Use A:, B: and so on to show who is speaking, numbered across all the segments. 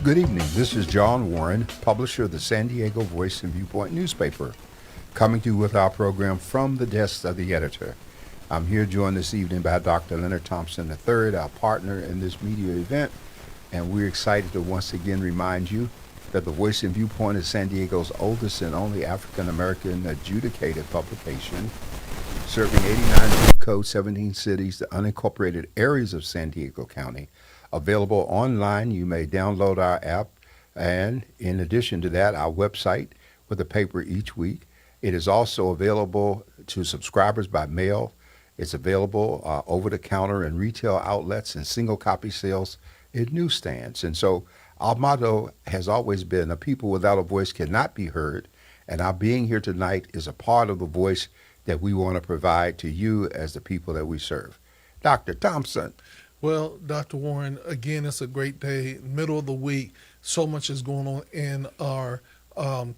A: Good evening. This is John Warren, publisher of the San Diego Voice and Viewpoint newspaper, coming to you with our program from the desk of the editor. I'm here joined this evening by Dr. Leonard Thompson III, our partner in this media event, and we're excited to once again remind you that the Voice and Viewpoint is San Diego's oldest and only African-American adjudicated publication, serving 89 zip codes, 17 cities, the unincorporated areas of San Diego County. Available online. You may download our app, and in addition to that, our website with a paper each week. It is also available to subscribers by mail. It's available over the counter in retail outlets and single copy sales in newsstands. And so our motto has always been, a people without a voice cannot be heard, and our being here tonight is a part of the voice that we want to provide to you as the people that we serve. Dr. Thompson.
B: Well, Dr. Warren, again, it's a great day, middle of the week. So much is going on in our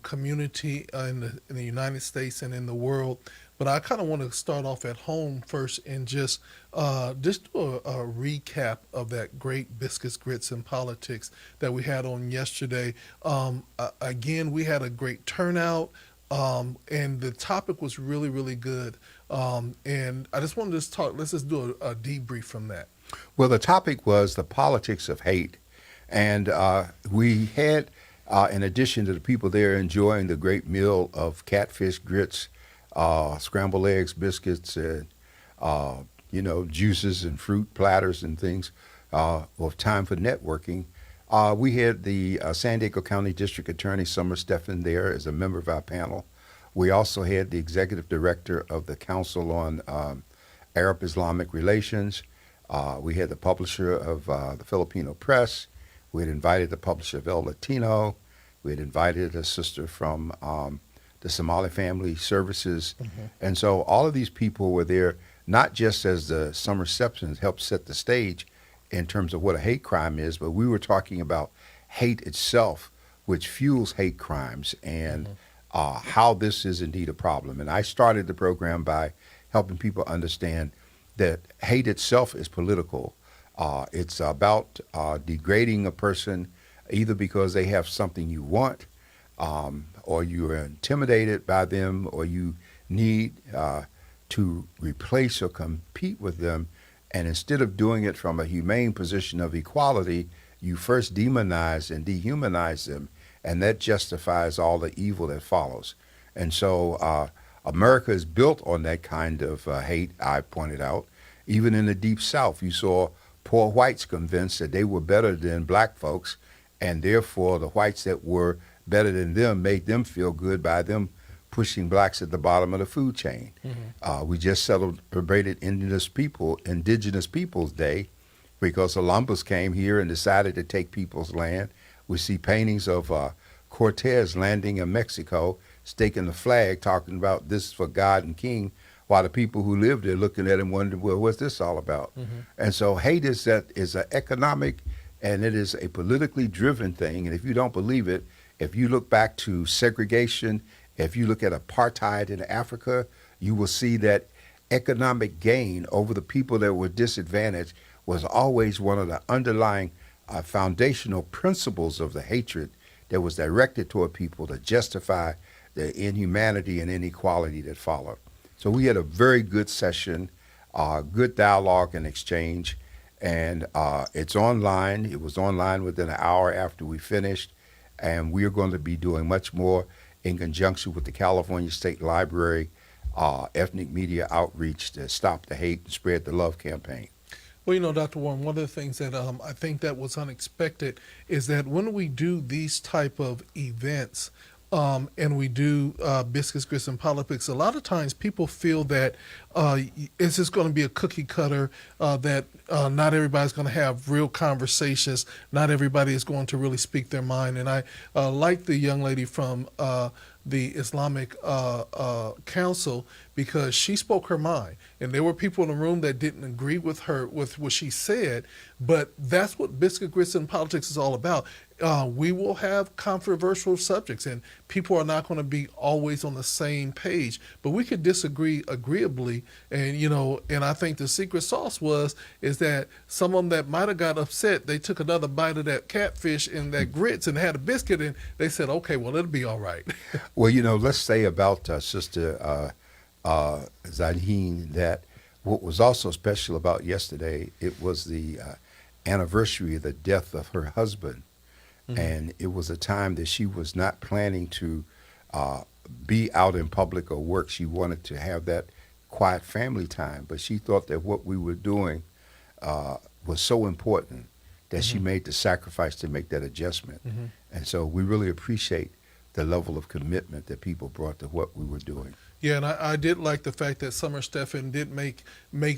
B: community in the United States and in the world. But I kind of want to start off at home first and just do a recap of that great Biscuits, Grits, and Politics that we had on yesterday. Again, we had a great turnout. And the topic was really, really good. And I just wanted to let's just do a debrief from that.
A: Well, the topic was the politics of hate. And we had, in addition to the people there enjoying the great meal of catfish, grits, scrambled eggs, biscuits, and, juices and fruit platters and things, with time for networking, we had the San Diego County District Attorney Summer Stephan there as a member of our panel. We also had the Executive Director of the Council on Arab-Islamic Relations. We had the publisher of the Filipino Press. We had invited the publisher of El Latino. We had invited a sister from the Somali Family Services. Mm-hmm. And so all of these people were there, not just as the Summer Stephan helped set the stage in terms of what a hate crime is, but we were talking about hate itself, which fuels hate crimes, and how this is indeed a problem. And I started the program by helping people understand that hate itself is political. It's about degrading a person either because they have something you want, or you are intimidated by them, or you need to replace or compete with them. And instead of doing it from a humane position of equality, you first demonize and dehumanize them, and that justifies all the evil that follows. And so America is built on that kind of hate, I pointed out. Even in the Deep South, you saw poor whites convinced that they were better than black folks, and therefore the whites that were better than them made them feel good by them pushing blacks at the bottom of the food chain. Mm-hmm. We just celebrated Indigenous Peoples Day because Columbus came here and decided to take people's land. We see paintings of Cortez landing in Mexico, staking the flag, talking about this is for God and King, while the people who lived there looking at him wondering, well, what's this all about? Mm-hmm. And so hate is an economic and it is a politically driven thing. And if you don't believe it, if you look back to segregation, if you look at apartheid in Africa, you will see that economic gain over the people that were disadvantaged was always one of the underlying foundational principles of the hatred that was directed toward people to justify the inhumanity and inequality that followed. So we had a very good session, good dialogue and exchange, and it's online. It was online within an hour after we finished, and we are going to be doing much more in conjunction with the California State Library ethnic media outreach to stop the hate and spread the love campaign.
B: Well, Dr. Warren, one of the things that I think that was unexpected is that when we do these type of events, and we do Biscuits, Grits, and Politics, a lot of times people feel that it's just going to be a cookie cutter, that not everybody's going to have real conversations, not everybody is going to really speak their mind. And I like the young lady from the Islamic Council, because she spoke her mind. And there were people in the room that didn't agree with her, with what she said, but that's what Biscuit, Grits, and Politics is all about. we will have controversial subjects, and people are not going to be always on the same page. But we could disagree agreeably, and and I think the secret sauce is that some of them that might have got upset, they took another bite of that catfish and that grits and had a biscuit, and they said, "Okay, well, it'll be all right."
A: Well, let's say about Sister Zadine that what was also special about yesterday, it was the anniversary of the death of her husband. And it was a time that she was not planning to be out in public or work. She wanted to have that quiet family time, but she thought that what we were doing was so important that she made the sacrifice to make that adjustment. And so we really appreciate the level of commitment that people brought to what we were doing.
B: Yeah, and I did like the fact that Summer Stephan did make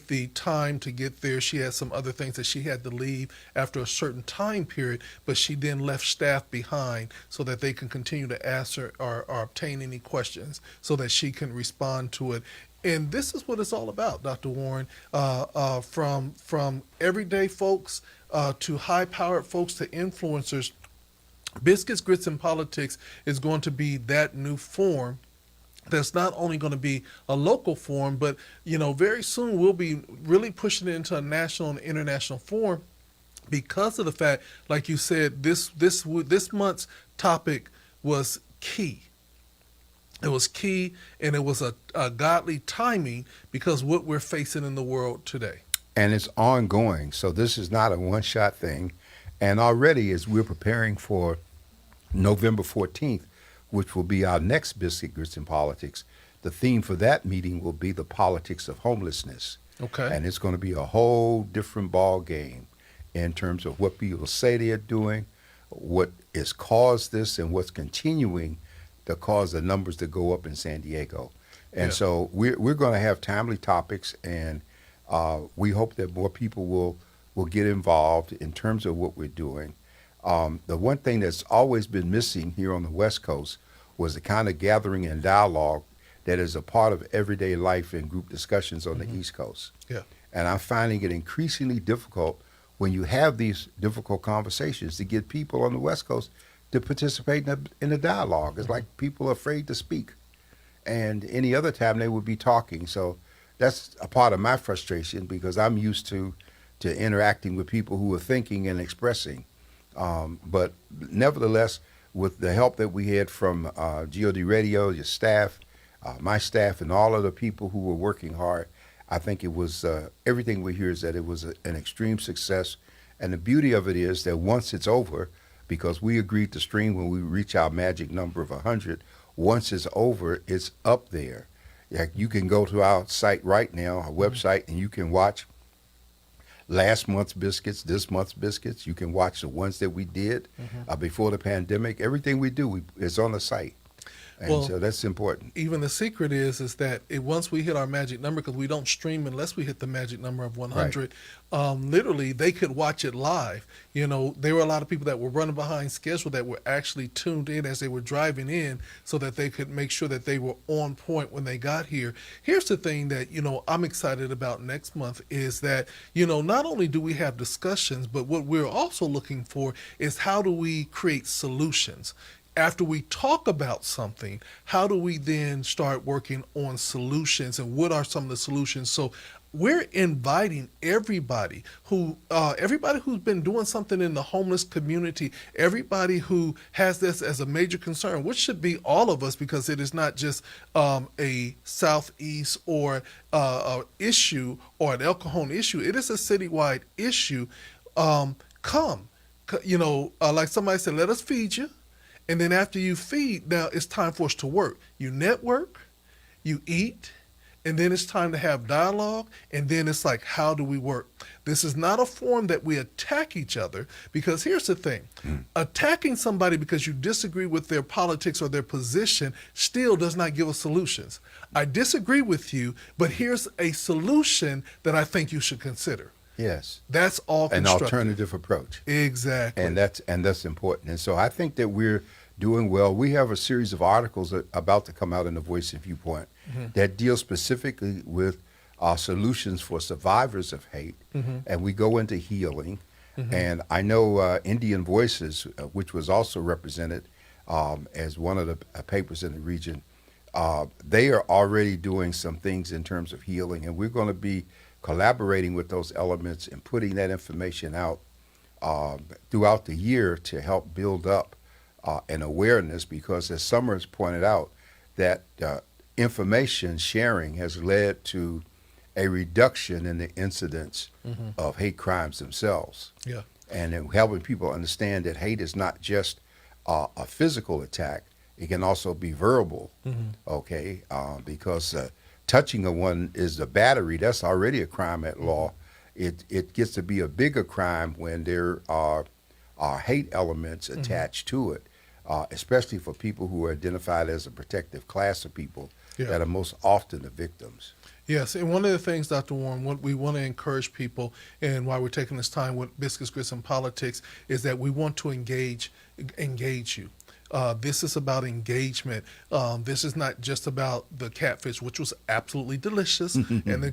B: the time to get there. She had some other things that she had to leave after a certain time period, but she then left staff behind so that they can continue to ask her or obtain any questions so that she can respond to it. And this is what it's all about, Dr. Warren, from everyday folks to high-powered folks to influencers. Biscuits, Grits, and Politics is going to be that new form that's not only going to be a local forum, but very soon we'll be really pushing it into a national and international forum because of the fact, like you said, this month's topic was key. It was key, and it was a godly timing because what we're facing in the world today.
A: And it's ongoing, so this is not a one-shot thing. And already as we're preparing for November 14th, which will be our next Biscuit, Grits, and Politics, the theme for that meeting will be the politics of homelessness.
B: Okay.
A: And it's going to be a whole different ball game in terms of what people say they're doing, what has caused this, and what's continuing to cause the numbers to go up in San Diego. And so we're going to have timely topics, and we hope that more people will get involved in terms of what we're doing. The one thing that's always been missing here on the West Coast was the kind of gathering and dialogue that is a part of everyday life and group discussions on the East Coast.
B: Yeah.
A: And I'm finding it increasingly difficult when you have these difficult conversations to get people on the West Coast to participate in a dialogue. It's like people are afraid to speak. And any other time they would be talking. So that's a part of my frustration because I'm used to interacting with people who are thinking and expressing. But nevertheless, with the help that we had from GOD Radio, your staff, my staff, and all of the people who were working hard, I think it was everything we hear is that it was an extreme success. And the beauty of it is that once it's over, because we agreed to stream when we reach our magic number of 100, once it's over, it's up there. You can go to our site right now, our website, and you can watch last month's biscuits, this month's biscuits. You can watch the ones that we did before the pandemic. Everything we do is on the site. And so that's important.
B: Even the secret is that once we hit our magic number, because we don't stream unless we hit the magic number of 100, literally they could watch it live. There were a lot of people that were running behind schedule that were actually tuned in as they were driving in so that they could make sure that they were on point when they got here. Here's the thing that, I'm excited about next month is that, not only do we have discussions, but what we're also looking for is how do we create solutions? After we talk about something, how do we then start working on solutions, and what are some of the solutions? So we're inviting everybody who's been doing something in the homeless community, everybody who has this as a major concern, which should be all of us, because it is not just a Southeast or a issue or an El Cajon issue. It is a citywide issue. Come, like somebody said, let us feed you. And then after you feed, now it's time for us to work. You network, you eat, and then it's time to have dialogue, and then it's like, how do we work? This is not a forum that we attack each other, because here's the thing. Attacking somebody because you disagree with their politics or their position still does not give us solutions. I disagree with you, but here's a solution that I think you should consider.
A: Yes.
B: That's all constructive.
A: An alternative approach.
B: Exactly.
A: And that's important. And so I think that we're doing well. We have a series of articles about to come out in the Voice and Viewpoint that deal specifically with solutions for survivors of hate. And we go into healing. And I know Indian Voices, which was also represented as one of the papers in the region, they are already doing some things in terms of healing, and we're going to be collaborating with those elements and putting that information out throughout the year to help build up an awareness, because as Summer has pointed out, that information sharing has led to a reduction in the incidence of hate crimes themselves.
B: Yeah.
A: And in helping people understand that hate is not just a physical attack, it can also be verbal, okay? Because touching of one is a battery, that's already a crime at law. It gets to be a bigger crime when there are hate elements attached to it, especially for people who are identified as a protective class of people that are most often the victims.
B: Yes, and one of the things, Dr. Warren, what we want to encourage people, and why we're taking this time with Biscuits, Grits, and Politics, is that we want to engage you. This is about engagement. This is not just about the catfish, which was absolutely delicious, and the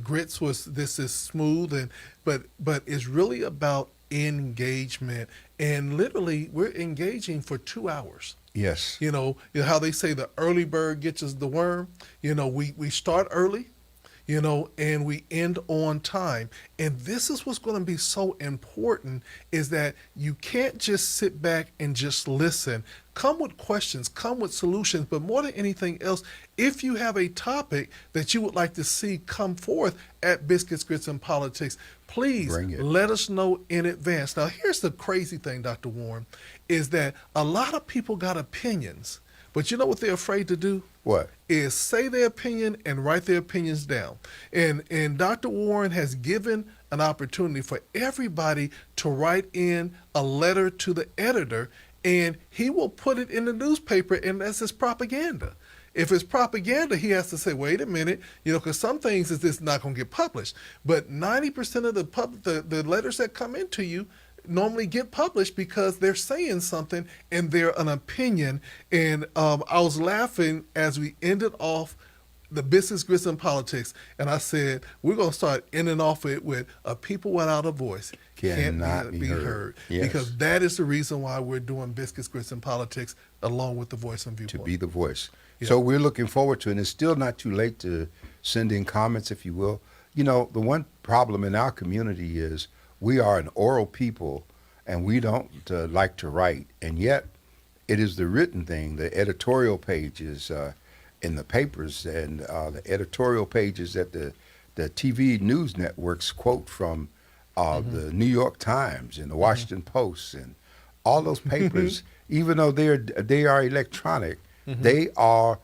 B: grits was, this is smooth, and but it's really about engagement, and literally we're engaging for 2 hours.
A: Yes.
B: You know how they say the early bird gets us the worm. We start early, and we end on time. And this is what's going to be so important, is that you can't just sit back and just listen. Come with questions, come with solutions, but more than anything else, if you have a topic that you would like to see come forth at Biscuits, Grits, and Politics, please let us know in advance. Now, here's the crazy thing, Dr. Warren, is that a lot of people got opinions, but you know what they're afraid to do?
A: What?
B: Is say their opinion and write their opinions down. And Dr. Warren has given an opportunity for everybody to write in a letter to the editor, and he will put it in the newspaper, and that's his propaganda. If it's propaganda, he has to say, wait a minute, because some things is just not going to get published. But 90% of the letters that come into you normally get published because they're saying something and they're an opinion. And I was laughing as we ended off the Biscuits, Grits, and Politics, and I said, we're going to start ending off it with a people without a voice
A: cannot be heard. Yes.
B: Because that is the reason why we're doing Biscuits, Grits, and Politics along with the Voice and Viewpoint.
A: To be the voice.
B: Yeah.
A: So we're looking forward to it, and it's still not too late to send in comments, if you will. The one problem in our community is we are an oral people, and we don't like to write, and yet it is the written thing, the editorial pages in the papers, and the editorial pages that the TV news networks quote from the New York Times and the Washington Post and all those papers, even though they are electronic, they are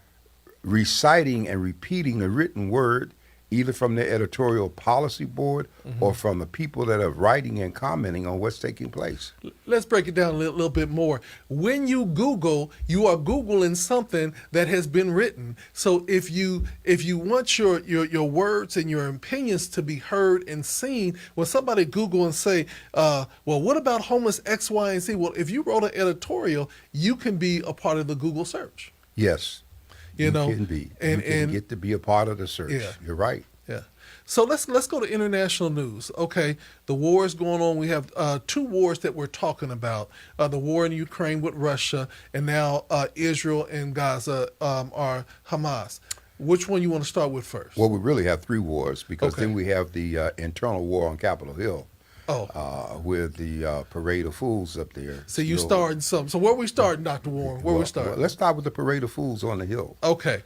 A: reciting and repeating a written word, either from the editorial policy board or from the people that are writing and commenting on what's taking place.
B: Let's break it down a little bit more. When you Google, you are Googling something that has been written. So if you want your words and your opinions to be heard and seen, when somebody Google and say, well, what about homeless X, Y, and Z? Well, if you wrote an editorial, you can be a part of the Google search.
A: Yes. You can be. And you can get to be a part of the search.
B: Yeah.
A: You're right.
B: Yeah. So let's go to international news. Okay, the war is going on. We have 2 wars that we're talking about. The war in Ukraine with Russia, and now Israel and Gaza are Hamas. Which one you want to start with first?
A: Well, we really have 3 wars, because then we have the internal war on Capitol Hill. With the Parade of Fools up there.
B: So you starting something. So where we starting, Dr. Warren? Where we starting?
A: Well, let's start with the Parade of Fools on the Hill.
B: Okay.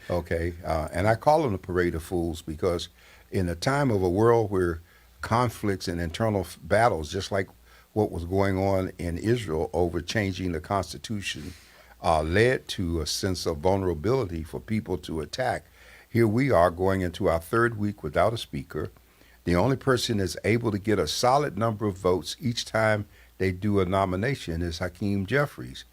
A: And I call them the Parade of Fools because in a time of a world where conflicts and internal battles, just like what was going on in Israel over changing the Constitution, led to a sense of vulnerability for people to attack. Here we are going into our 3rd week without a speaker. The only person that's able to get a solid number of votes each time they do a nomination is Hakeem Jeffries.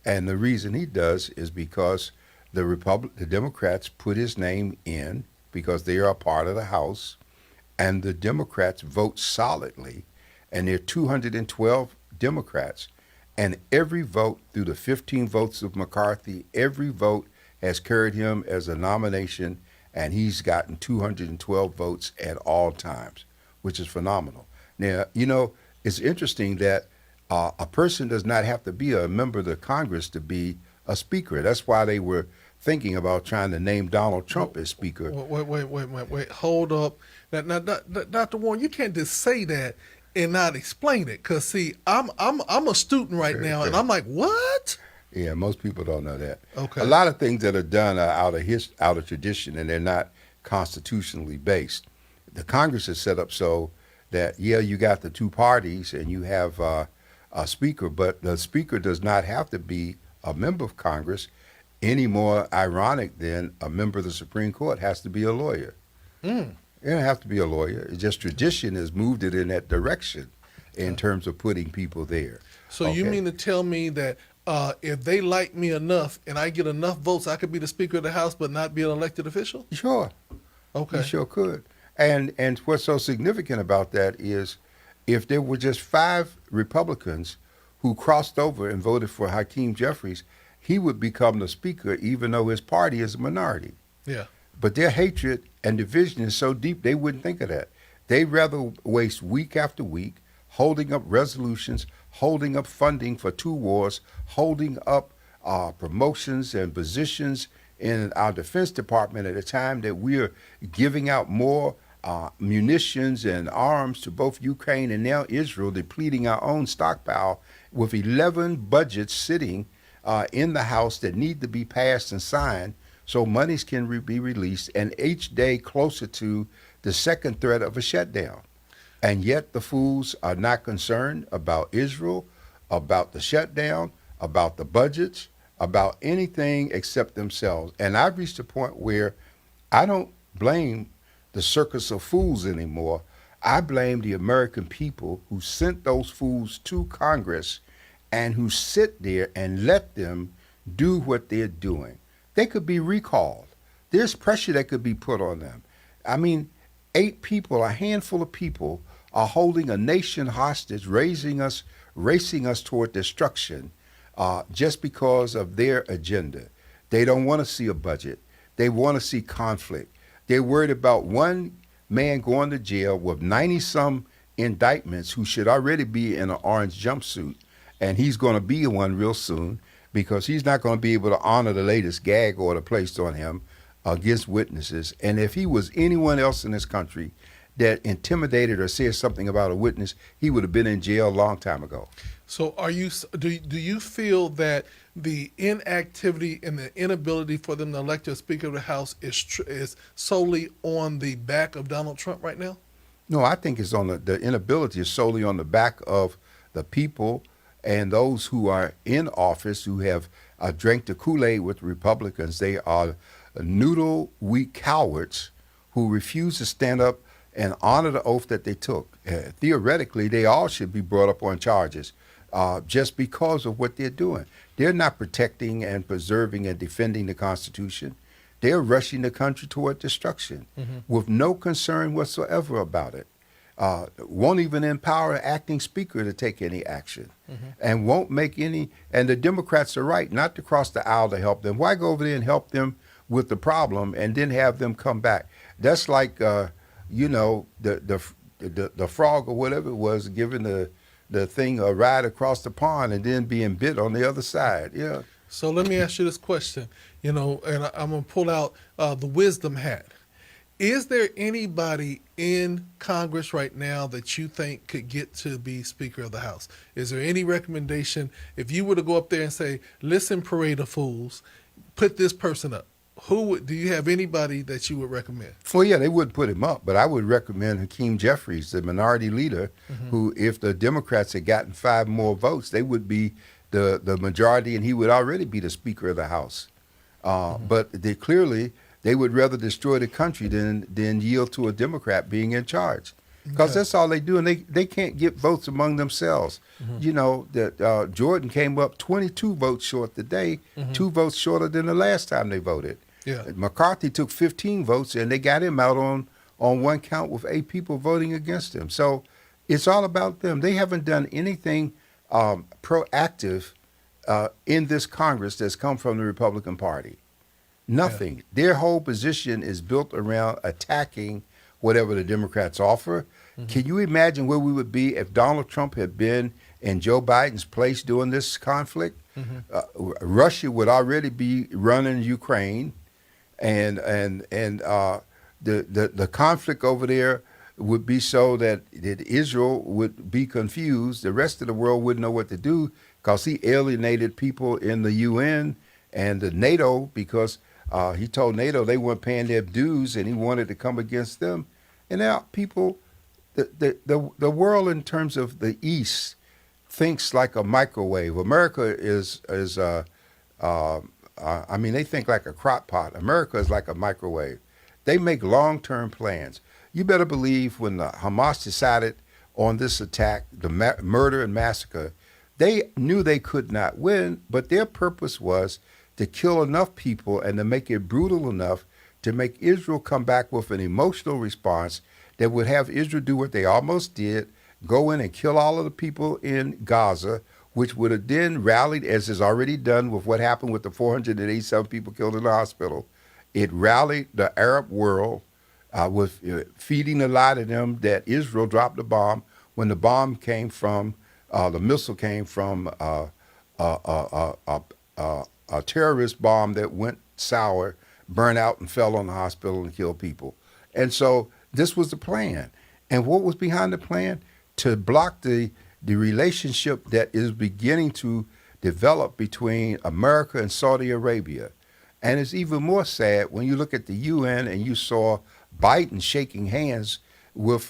A: And the reason he does is because the Democrats put his name in because they are a part of the House, and the Democrats vote solidly, and there are 212 Democrats, and every vote through the 15 votes of McCarthy, every vote has carried him as a nomination, and he's gotten 212 votes at all times. which is phenomenal. Now, it's interesting that a person does not have to be a member of the Congress to be a speaker. That's why they were thinking about trying to name Donald Trump as speaker.
B: Wait. Hold up. Now, Dr. Warren, you can't just say that and not explain it. Because, see, I'm a student right now, and I'm like, what?
A: Yeah, most people don't know that.
B: Okay.
A: A lot of things that are done are out of tradition, and they're not constitutionally based. The Congress is set up so that, you got the two parties and you have a speaker, but the speaker does not have to be a member of Congress. Any more ironic than a member of the Supreme Court has to be a lawyer. You don't have to be a lawyer. It's just tradition has moved it in that direction in terms of putting people there.
B: So you mean to tell me that if they like me enough and I get enough votes, I could be the Speaker of the House but not be an elected official?
A: Sure.
B: Okay.
A: You sure could. And what's so significant about that is if there were just 5 Republicans who crossed over and voted for Hakeem Jeffries, he would become the speaker even though his party is a minority.
B: Yeah.
A: But their hatred and division is so deep they wouldn't think of that. They'd rather waste week after week holding up resolutions, holding up funding for 2 wars, holding up promotions and positions in our Defense Department at a time that we're giving out more munitions and arms to both Ukraine and now Israel, depleting our own stockpile with 11 budgets sitting in the House that need to be passed and signed so monies can be released, and each day closer to the second threat of a shutdown. And yet the fools are not concerned about Israel, about the shutdown, about the budgets, about anything except themselves. And I've reached a point where I don't blame the circus of fools anymore. I blame the American people who sent those fools to Congress and who sit there and let them do what they're doing. They could be recalled. There's pressure that could be put on them. I mean, 8 people, a handful of people, are holding a nation hostage, racing us toward destruction just because of their agenda. They don't want to see a budget. They want to see conflict. They're worried about one man going to jail with 90-some indictments who should already be in an orange jumpsuit, and he's going to be one real soon because he's not going to be able to honor the latest gag order placed on him against witnesses. And if he was anyone else in this country that intimidated or said something about a witness, he would have been in jail a long time ago.
B: So do you feel that the inactivity and the inability for them to elect a Speaker of the House is solely on the back of Donald Trump right now?
A: No, I think it's on the inability is solely on the back of the people and those who are in office who have drank the Kool-Aid with Republicans. They are noodle-weak cowards who refuse to stand up and honor the oath that they took. Theoretically, they all should be brought up on charges just because of what they're doing. They're not protecting and preserving and defending the Constitution. They're rushing the country toward destruction with no concern whatsoever about it. Won't even empower an acting speaker to take any action and won't make any. And the Democrats are right not to cross the aisle to help them. Why go over there and help them with the problem and then have them come back? That's like, the frog or whatever it was giving the thing a ride across the pond and then being bit on the other side. Yeah.
B: So let me ask you this question, and I'm going to pull out the wisdom hat. Is there anybody in Congress right now that you think could get to be Speaker of the House? Is there any recommendation if you were to go up there and say, listen, parade of fools, put this person up? Do you have anybody that you would recommend?
A: Well, yeah, they wouldn't put him up, but I would recommend Hakeem Jeffries, the minority leader, who, if the Democrats had gotten 5 more votes, they would be the majority, and he would already be the Speaker of the House. But they would rather destroy the country than yield to a Democrat being in charge, because that's all they do, and they can't get votes among themselves. That Jordan came up 22 votes short today, 2 votes shorter than the last time they voted.
B: Yeah.
A: McCarthy took 15 votes, and they got him out on one count with 8 people voting against him. So it's all about them. They haven't done anything proactive in this Congress that's come from the Republican Party. Nothing. Yeah. Their whole position is built around attacking whatever the Democrats offer. Can you imagine where we would be if Donald Trump had been in Joe Biden's place during this conflict? Russia would already be running Ukraine, and the conflict over there would be so that Israel would be confused. The rest of the world wouldn't know what to do because he alienated people in the UN and the NATO because he told NATO they weren't paying their dues and he wanted to come against them. And now people, the world in terms of the East thinks like a microwave. America is I mean, they think like a crock pot. America is like a microwave. They make long-term plans. You better believe when the Hamas decided on this attack, the murder and massacre, they knew they could not win, but their purpose was to kill enough people and to make it brutal enough to make Israel come back with an emotional response that would have Israel do what they almost did, go in and kill all of the people in Gaza, which would have then rallied, as is already done with what happened with the 487 people killed in the hospital. It rallied the Arab world with feeding a lie to them that Israel dropped the bomb when the bomb came from, the missile came from a terrorist bomb that went sour, burned out and fell on the hospital and killed people. And so this was the plan. And what was behind the plan? To block the relationship that is beginning to develop between America and Saudi Arabia. And it's even more sad when you look at the UN and you saw Biden shaking hands with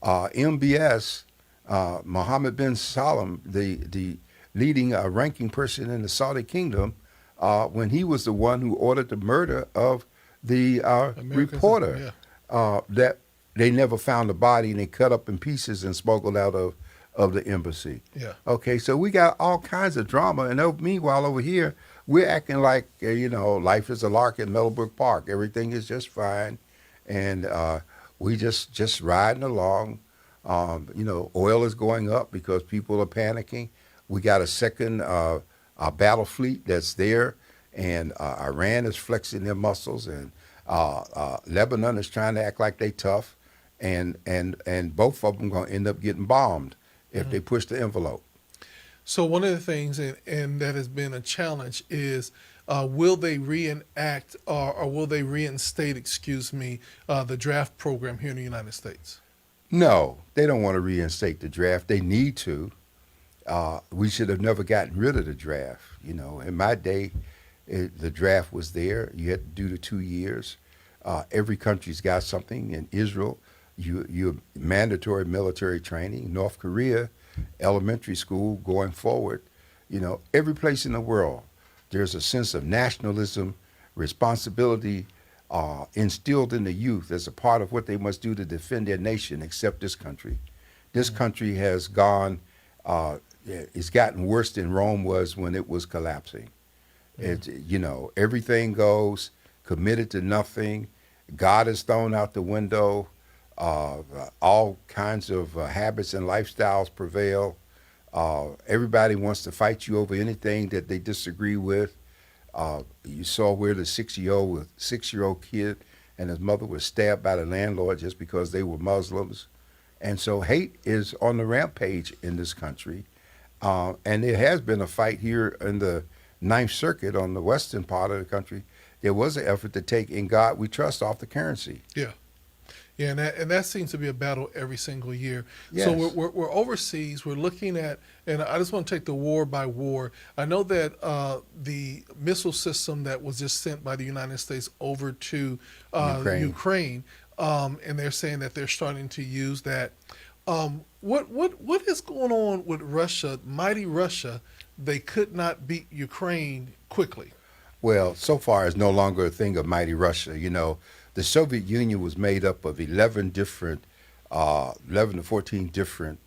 A: MBS, Mohammed bin Salman, the leading ranking person in the Saudi kingdom, when he was the one who ordered the murder of the reporter. That they never found the body and they cut up in pieces and smuggled out of the embassy.
B: Yeah.
A: Okay, so we got all kinds of drama, and meanwhile over here we're acting like life is a lark in Meadowbrook Park. Everything is just fine, and we just riding along. Oil is going up because people are panicking. We got a second battle fleet that's there, and Iran is flexing their muscles, and Lebanon is trying to act like they tough, and both of them going to end up getting bombed if they push the envelope.
B: So one of the things, and that has been a challenge, is will they reenact or will they reinstate, the draft program here in the United States?
A: No, they don't want to reinstate the draft. They need to. We should have never gotten rid of the draft. In my day, the draft was there. You had to do the 2 years. Every country's got something. In Israel, you mandatory military training. North Korea, elementary school going forward. Every place in the world, there's a sense of nationalism, responsibility instilled in the youth as a part of what they must do to defend their nation, except this country. This country has gone, it's gotten worse than Rome was when it was collapsing. Everything goes, committed to nothing. God is thrown out the window. All kinds of habits and lifestyles prevail. Everybody wants to fight you over anything that they disagree with. You saw where the 6-year-old kid and his mother was stabbed by the landlord just because they were Muslims. And so hate is on the rampage in this country. And there has been a fight here in the Ninth Circuit on the western part of the country. There was an effort to take "In God We Trust" off the currency.
B: Yeah. Yeah, and that seems to be a battle every single year.
A: Yes.
B: So we're overseas. We're looking at, and I just want to take the war by war. I know that the missile system that was just sent by the United States over to Ukraine, and they're saying that they're starting to use that. What is going on with Russia, mighty Russia? They could not beat Ukraine quickly.
A: Well, so far it's no longer a thing of mighty Russia. The Soviet Union was made up of 11 to 14 different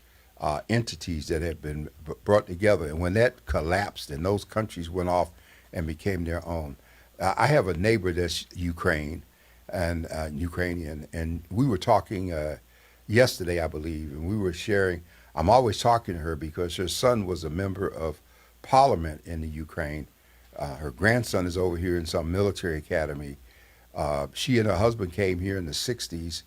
A: entities that had been brought together. And when that collapsed and those countries went off and became their own, I have a neighbor that's Ukrainian, and we were talking yesterday, I believe, and we were sharing. I'm always talking to her because her son was a member of parliament in the Ukraine. Her grandson is over here in some military academy. She and her husband came here in the 60s,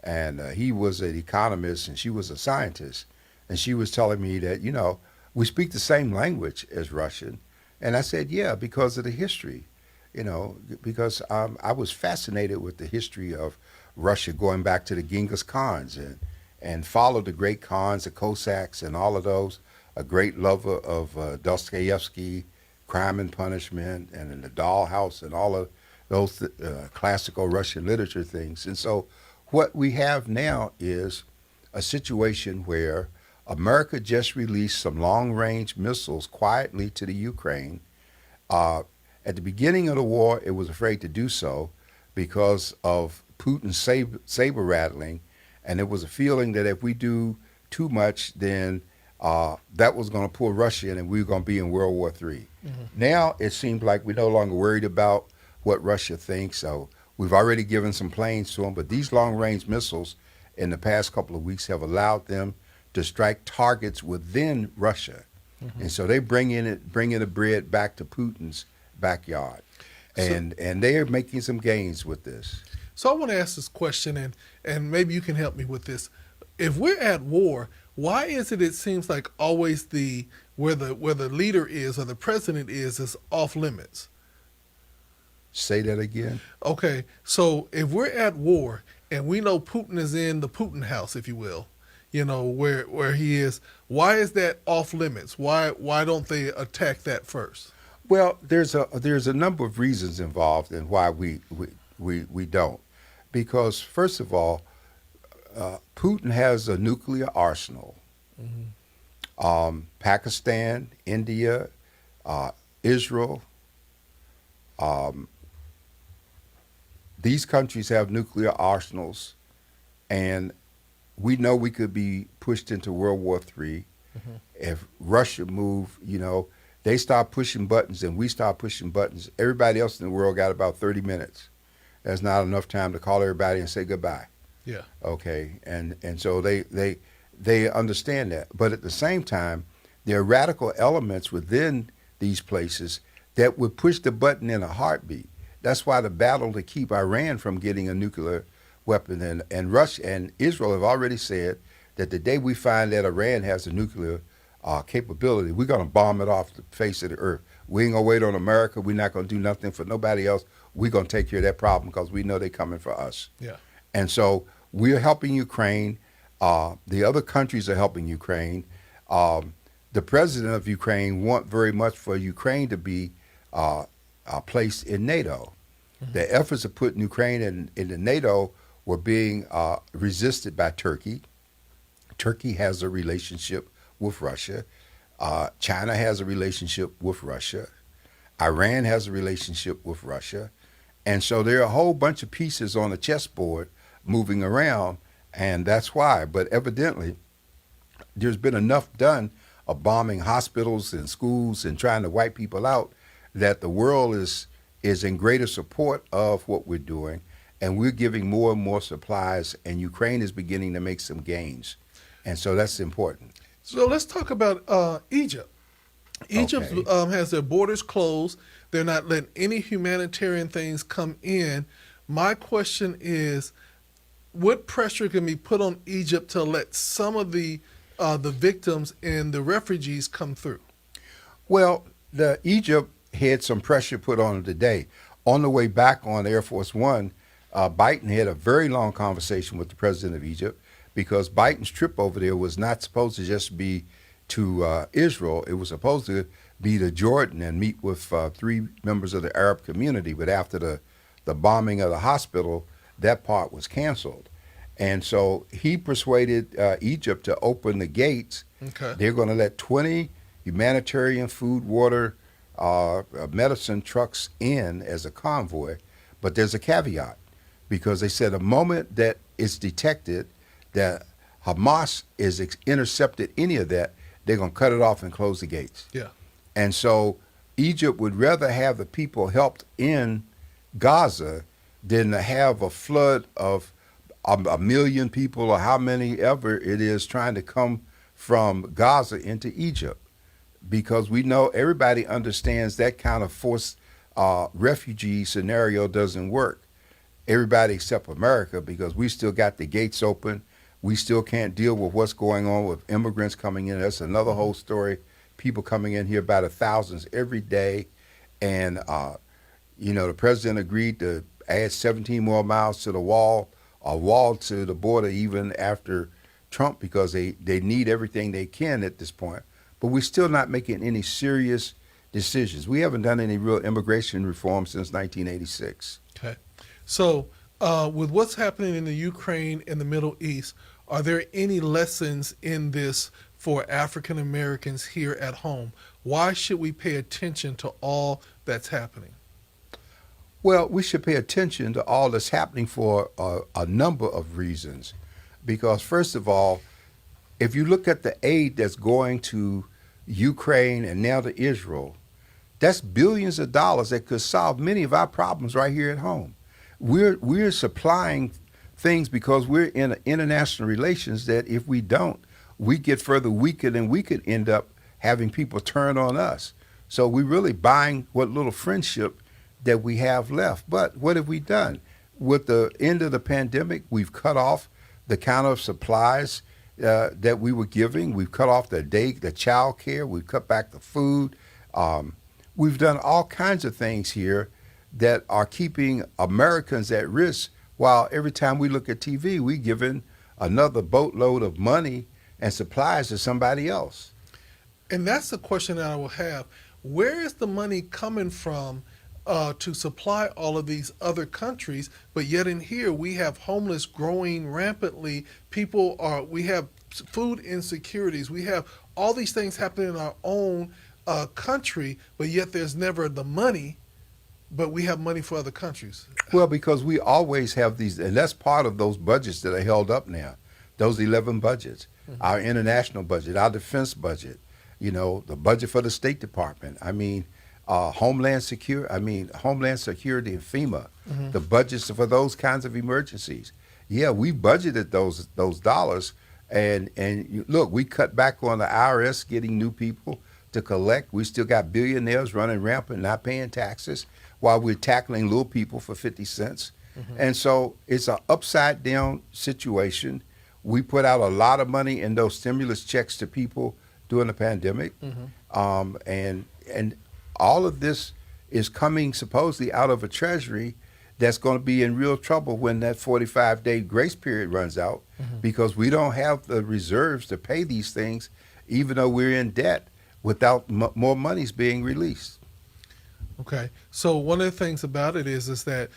A: and he was an economist and she was a scientist, and she was telling me that we speak the same language as Russian, and I said yeah, because of the history, because I was fascinated with the history of Russia going back to the Genghis Khans and followed the great Khans, the Cossacks, and all of those. A great lover of Dostoevsky, Crime and Punishment, and in the Dollhouse, and all of those classical Russian literature things. And so what we have now is a situation where America just released some long-range missiles quietly to the Ukraine. At the beginning of the war, it was afraid to do so because of Putin's saber rattling, and there was a feeling that if we do too much, then that was going to pull Russia in, and we were going to be in World War III. Mm-hmm. Now it seems like we're no longer worried about what Russia thinks. So we've already given some planes to them, but these long-range missiles in the past couple of weeks have allowed them to strike targets within Russia. Mm-hmm. And so they bring in the bread back to Putin's backyard. And they are making some gains with this.
B: So I want to ask this question, and maybe you can help me with this. If we're at war, why is it seems like always where the leader is or the president is off limits?
A: Say that again.
B: Okay, so if we're at war and we know Putin is in the Putin house, if you will, where he is, why is that off limits? Why don't they attack that first?
A: Well, there's a number of reasons involved in why we don't. Because first of all, Putin has a nuclear arsenal. Mm-hmm. Pakistan, India, Israel, these countries have nuclear arsenals, and we know we could be pushed into World War III. Mm-hmm. If Russia moved, they start pushing buttons and we start pushing buttons. Everybody else in the world got about 30 minutes. That's not enough time to call everybody and say goodbye.
B: Yeah.
A: Okay. And so they understand that. But at the same time, there are radical elements within these places that would push the button in a heartbeat. That's why the battle to keep Iran from getting a nuclear weapon and Russia and Israel have already said that the day we find that Iran has a nuclear capability, we're going to bomb it off the face of the earth. We ain't going to wait on America. We're not going to do nothing for nobody else. We're going to take care of that problem because we know they're coming for us.
B: Yeah.
A: And so we're helping Ukraine. The other countries are helping Ukraine. The president of Ukraine wants very much for Ukraine to be placed in NATO. Mm-hmm. The efforts of putting Ukraine in the NATO were being resisted by Turkey. Turkey has a relationship with Russia. China has a relationship with Russia. Iran has a relationship with Russia. And so there are a whole bunch of pieces on the chessboard moving around, and that's why. But evidently, there's been enough done of bombing hospitals and schools and trying to wipe people out that the world is in greater support of what we're doing, and we're giving more and more supplies, and Ukraine is beginning to make some gains. And so that's important.
B: So let's talk about Egypt. Egypt has their borders closed. They're not letting any humanitarian things come in. My question is, what pressure can be put on Egypt to let some of the victims and the refugees come through?
A: Well, Egypt had some pressure put on them today. On the way back on Air Force One, Biden had a very long conversation with the president of Egypt because Biden's trip over there was not supposed to just be to Israel. It was supposed to be to Jordan and meet with 3 members of the Arab community. But after the bombing of the hospital, that part was canceled. And so he persuaded Egypt to open the gates. Okay. They're going to let 20 humanitarian food, water, medicine trucks in as a convoy. But there's a caveat, because they said the moment that it's detected that Hamas is intercepted any of that, they're going to cut it off and close the gates.
B: Yeah.
A: And so Egypt would rather have the people helped in Gaza than to have a flood of a million people or how many ever it is trying to come from Gaza into Egypt. Because we know everybody understands that kind of forced refugee scenario doesn't work. everybody except America, because we still got the gates open. We still can't deal with what's going on with immigrants coming in. That's another whole story. People coming in here by the thousands every day. And, the president agreed to add 17 more miles to the wall, a wall to the border even after Trump, because they need everything they can at this point. But we're still not making any serious decisions. We haven't done any real immigration reform since 1986.
B: Okay. So with what's happening in the Ukraine and the Middle East, are there any lessons in this for African Americans here at home? Why should we pay attention to all that's happening?
A: Well, we should pay attention to all that's happening for a number of reasons. Because first of all, if you look at the aid that's going to Ukraine and now to Israel, that's billions of dollars that could solve many of our problems right here at home. We're supplying things because we're in international relations that if we don't, we get further weakened and we could end up having people turn on us. So we're really buying what little friendship that we have left. But what have we done? With the end of the pandemic, we've cut off the kind of supplies that we were giving. We've cut off the child care. We've cut back the food. We've done all kinds of things here that are keeping Americans at risk, while every time we look at TV, we're giving another boatload of money and supplies to somebody else.
B: And that's the question that I will have. Where is the money coming from to supply all of these other countries? But yet in here, we have homeless growing rampantly. We have food insecurities. We have all these things happening in our own country, but yet there's never the money, but we have money for other countries.
A: Well, because we always have these, and that's part of those budgets that are held up now, those 11 budgets, our international budget, our defense budget, the budget for the State Department. Homeland Security and FEMA, the budgets for those kinds of emergencies. Yeah, we budgeted those dollars, and look, we cut back on the IRS getting new people to collect. We still got billionaires running rampant, not paying taxes, while we're tackling little people for 50 cents. And so it's an upside down situation. We put out a lot of money in those stimulus checks to people during the pandemic, and all of this is coming supposedly out of a treasury that's going to be in real trouble when that 45-day grace period runs out, because we don't have the reserves to pay these things, even though we're in debt, without more monies being released.
B: Okay. So one of the things about it is that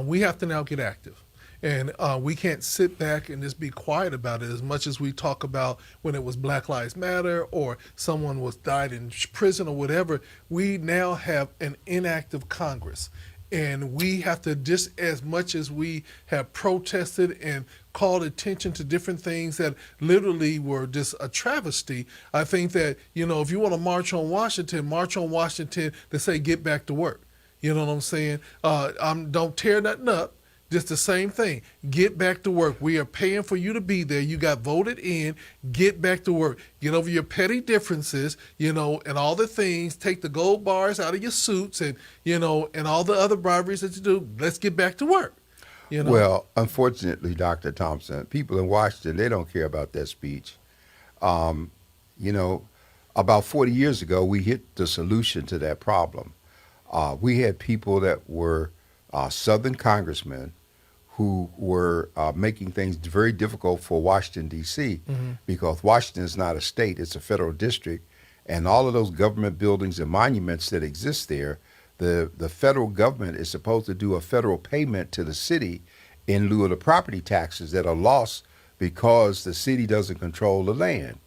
B: we have to now get active. And we can't sit back and just be quiet about it, as much as we talk about when it was Black Lives Matter or someone died in prison or whatever. We now have an inactive Congress. And we have to, just as much as we have protested and called attention to different things that literally were just a travesty, I think that, if you want to march on Washington to say get back to work. You know what I'm saying? Don't tear nothing up. Just the same thing. Get back to work. We are paying for you to be there. You got voted in. Get back to work. Get over your petty differences, and all the things. Take the gold bars out of your suits and all the other briberies that you do. Let's get back to work.
A: Well, unfortunately, Dr. Thompson, people in Washington, they don't care about that speech. About 40 years ago, we hit the solution to that problem. We had people that were Southern congressmen who were making things very difficult for Washington, D.C., because Washington is not a state, it's a federal district, and all of those government buildings and monuments that exist there, the federal government is supposed to do a federal payment to the city in lieu of the property taxes that are lost because the city doesn't control the land.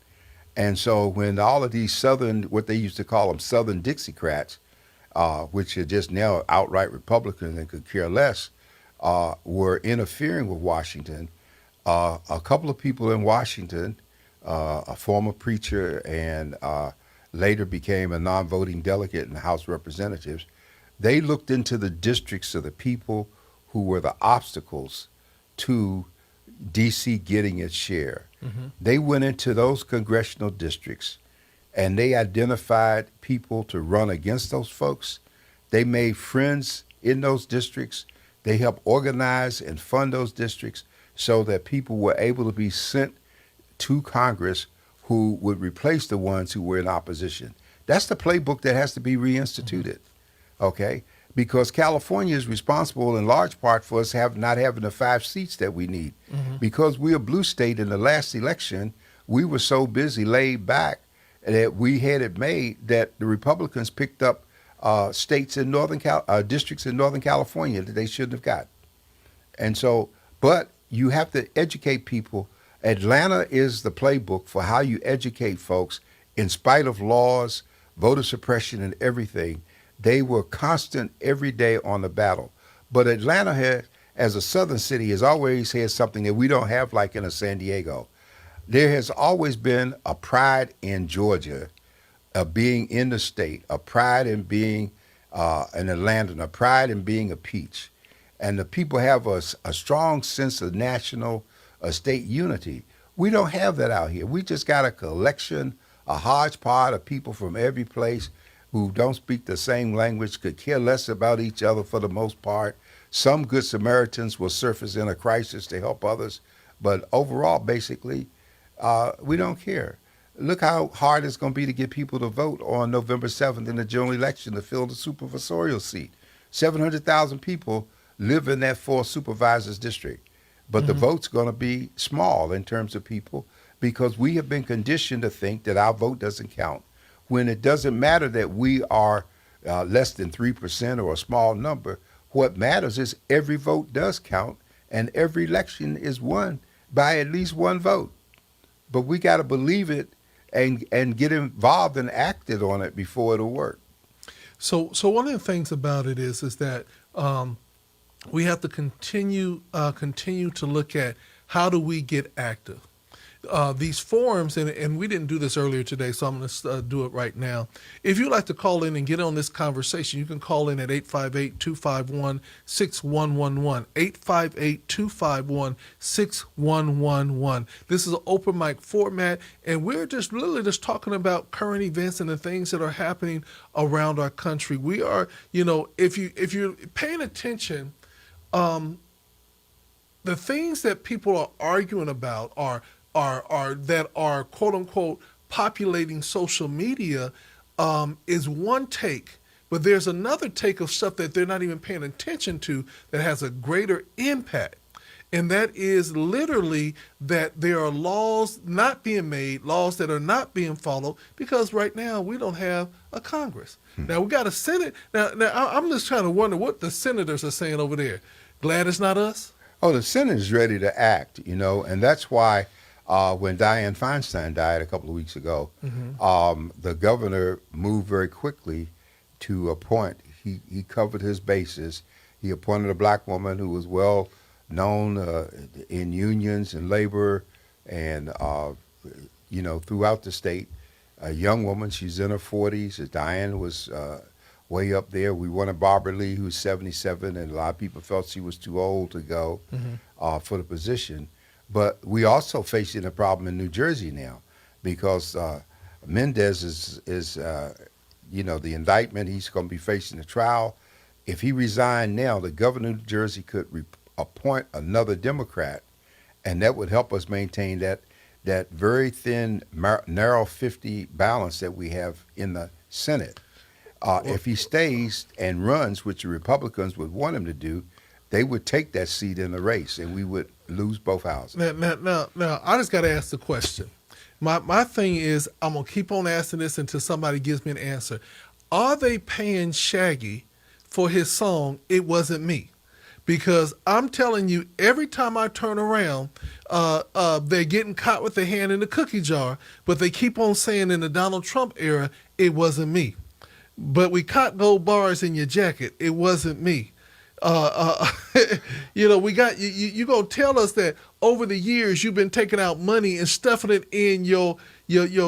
A: And so when all of these Southern, what they used to call them Southern Dixiecrats, which are just now outright Republicans and could care less, were interfering with Washington. A couple of people in Washington, a former preacher and later became a non-voting delegate in the House of Representatives, they looked into the districts of the people who were the obstacles to D.C. getting its share. They went into those congressional districts and they identified people to run against those folks. They made friends in those districts. They helped organize and fund those districts so that people were able to be sent to Congress who would replace the ones who were in opposition. That's the playbook that has to be reinstituted, okay? Because California is responsible in large part for us not having the 5 seats that we need. Because we're a blue state in the last election, we were so busy laid back that we had it made that the Republicans picked up states in districts in Northern California that they shouldn't have got. And so, but you have to educate people. Atlanta is the playbook for how you educate folks in spite of laws, voter suppression, and everything. They were constant every day on the battle. But Atlanta has, as a southern city, has always had something that we don't have like in a San Diego. There has always been a pride in Georgia of being in the state, a pride in being an Atlantan, a pride in being a peach. And the people have a strong sense of national state unity. We don't have that out here. We just got a collection, a hodgepodge of people from every place who don't speak the same language, could care less about each other for the most part. Some good Samaritans will surface in a crisis to help others. But overall, basically, we don't care. Look how hard it's going to be to get people to vote on November 7th in the general election to fill the supervisorial seat. 700,000 people live in that 4 supervisors district. But the vote's going to be small in terms of people because we have been conditioned to think that our vote doesn't count. When it doesn't matter that we are less than 3% or a small number, what matters is every vote does count and every election is won by at least one vote. But we got to believe it and get involved and acted on it before it'll work.
B: So one of the things about it is that we have to continue to look at how do we get active. These forums, and we didn't do this earlier today, so I'm going to do it right now. If you'd like to call in and get on this conversation, you can call in at 858-251-6111, 858-251-6111. This is an open mic format, and we're just literally just talking about current events and the things that are happening around our country. We are, if you're paying attention, the things that people are arguing about are that are quote unquote populating social media is one take, but there's another take of stuff that they're not even paying attention to that has a greater impact. And that is literally that there are laws not being made, laws that are not being followed, because right now we don't have a Congress. Now we got a Senate. Now I'm just trying to wonder what the senators are saying over there. Glad it's not us?
A: Oh, the Senate is ready to act, and that's why when Dianne Feinstein died a couple of weeks ago, the governor moved very quickly to appoint. He covered his bases. He appointed a black woman who was well known in unions and labor and, throughout the state. A young woman, she's in her 40s. Dianne was way up there. We wanted Barbara Lee, who's 77, and a lot of people felt she was too old to go for the position. But we also facing a problem in New Jersey now because Mendez is the indictment. He's going to be facing a trial. If he resigned now, the governor of New Jersey could appoint another Democrat, and that would help us maintain that very thin, narrow 50 balance that we have in the Senate. If he stays and runs, which the Republicans would want him to do, they would take that seat in the race, and we would lose both houses.
B: Now, I just got to ask the question. My thing is, I'm going to keep on asking this until somebody gives me an answer. Are they paying Shaggy for his song, It Wasn't Me? Because I'm telling you, every time I turn around, they're getting caught with their hand in the cookie jar, but they keep on saying in the Donald Trump era, it wasn't me. But we caught gold bars in your jacket, it wasn't me. We got you gonna tell us that over the years you've been taking out money and stuffing it in your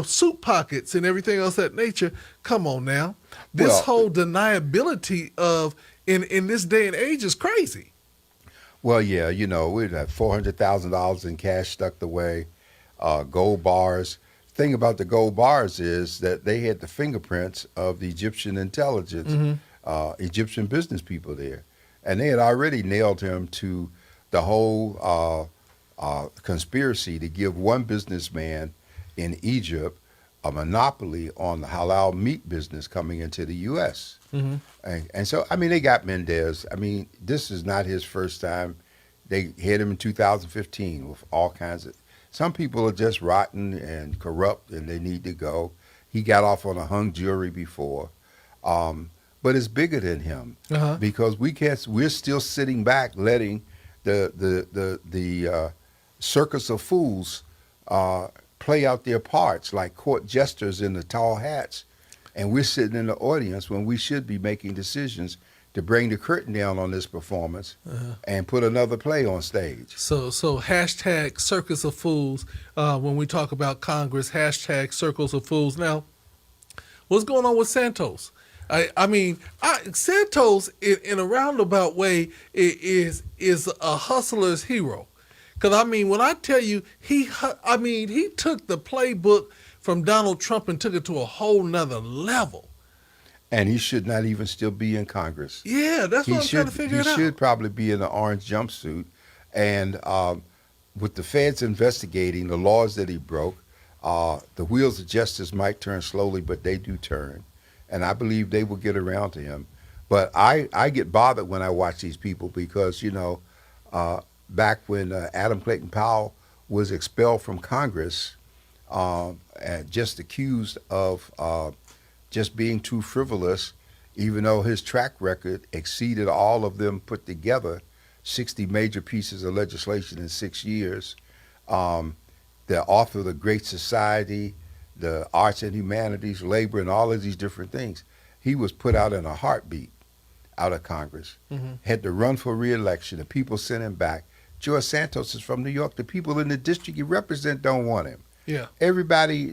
B: suit pockets and everything else of that nature. Come on now. This whole deniability of in this day and age is crazy.
A: Well, yeah, we'd have $400,000 in cash stuck away, gold bars. Thing about the gold bars is that they had the fingerprints of the Egyptian intelligence, Egyptian business people there. and they had already nailed him to the whole conspiracy to give one businessman in Egypt a monopoly on the halal meat business coming into the U.S.
B: Mm-hmm.
A: And so, I mean, they got Mendez. I mean, this is not his first time. They hit him in 2015 with all kinds of. Some people are just rotten and corrupt, and they need to go. He got off on a hung jury before, but it's bigger than him because we can't. We're still sitting back, letting the circus of fools play out their parts like court jesters in the tall hats, and we're sitting in the audience when we should be making decisions to bring the curtain down on this performance and put another play on stage.
B: So hashtag circus of fools when we talk about Congress, hashtag circles of fools. Now, what's going on with Santos? I mean, Santos, in a roundabout way, is a hustler's hero. Because, I mean, when I tell you, he took the playbook from Donald Trump and took it to a whole nother level.
A: And he should not even still be in Congress.
B: Yeah, that's what I'm trying to figure out.
A: He should probably be in an orange jumpsuit. And with the feds investigating the laws that he broke, the wheels of justice might turn slowly, but they do turn. And I believe they will get around to him. But I get bothered when I watch these people because, back when Adam Clayton Powell was expelled from Congress and just accused of just being too frivolous, even though his track record exceeded all of them put together, 60 major pieces of legislation in 6 years. The author of The Great Society, the Arts and Humanities, Labor, and all of these different things. He was put out in a heartbeat out of Congress, had to run for re-election. The people sent him back. George Santos is from New York. The people in the district he represents don't want him.
B: Yeah.
A: Everybody,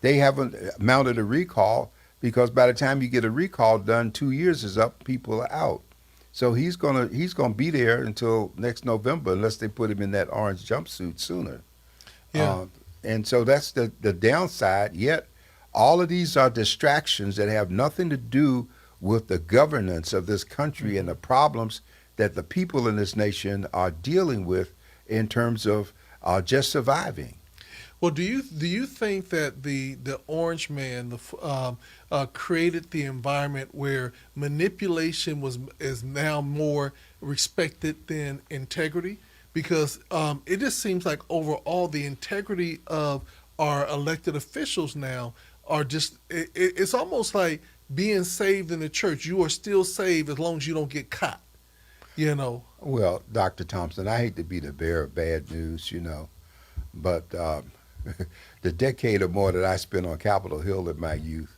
A: they haven't mounted a recall because by the time you get a recall done, 2 years is up, people are out. So he's gonna be there until next November unless they put him in that orange jumpsuit sooner.
B: Yeah.
A: And so that's the downside. Yet all of these are distractions that have nothing to do with the governance of this country and the problems that the people in this nation are dealing with in terms of just surviving.
B: Well, do you think that the Orange Man created the environment where manipulation is now more respected than integrity? Because it just seems like overall the integrity of our elected officials now are just it's almost like being saved in the church. You are still saved as long as you don't get caught. Well,
A: Dr. Thompson, I hate to be the bearer of bad news, but the decade or more that I spent on Capitol Hill in my youth,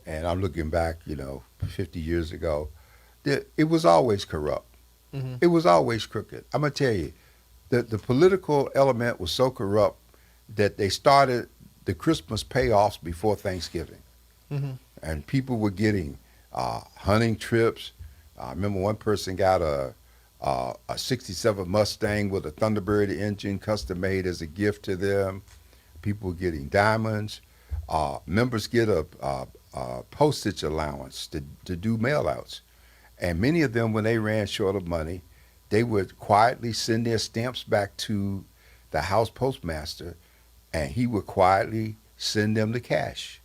A: and I'm looking back, 50 years ago, it was always corrupt. Mm-hmm. It was always crooked. I'm going to tell you, the political element was so corrupt that they started the Christmas payoffs before Thanksgiving. Mm-hmm. And people were getting hunting trips. I remember one person got a 67 Mustang with a Thunderbird engine custom made as a gift to them. People were getting diamonds. Members get a postage allowance to do mail-outs. And many of them, when they ran short of money, they would quietly send their stamps back to the house postmaster, and he would quietly send them the cash.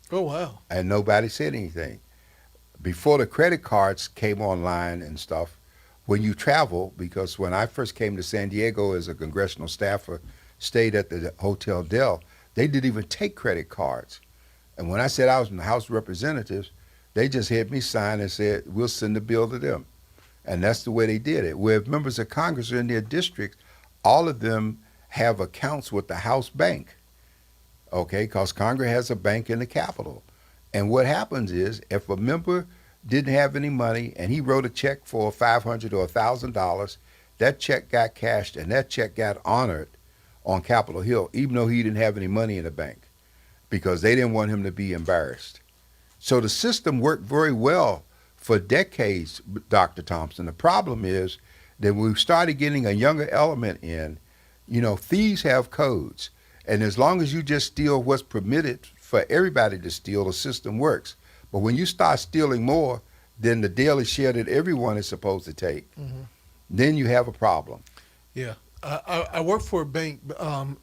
B: Oh, wow.
A: And nobody said anything. Before the credit cards came online and stuff, when you travel, because when I first came to San Diego as a congressional staffer, stayed at the Hotel Del, they didn't even take credit cards. And when I said I was in the House of Representatives, they just had me sign and said, we'll send the bill to them. And that's the way they did it. Where if members of Congress are in their districts, all of them have accounts with the House Bank, okay, because Congress has a bank in the Capitol. And what happens is if a member didn't have any money and he wrote a check for $500 or $1,000, that check got cashed and that check got honored on Capitol Hill, even though he didn't have any money in the bank, because they didn't want him to be embarrassed. So the system worked very well for decades, Dr. Thompson. The problem is that we've started getting a younger element in. Thieves have codes. And as long as you just steal what's permitted for everybody to steal, the system works. But when you start stealing more, than the daily share that everyone is supposed to take, then you have a problem.
B: Yeah. I worked for a bank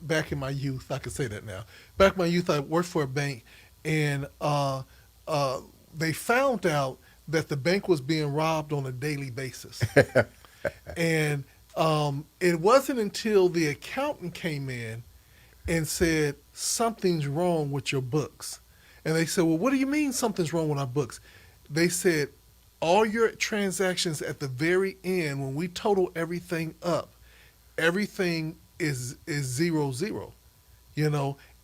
B: back in my youth. I can say that now. Back in my youth, I worked for a bank, and they found out that the bank was being robbed on a daily basis. And it wasn't until the accountant came in and said, something's wrong with your books. And they said, well, what do you mean something's wrong with our books? They said, all your transactions at the very end, when we total everything up, everything is 0,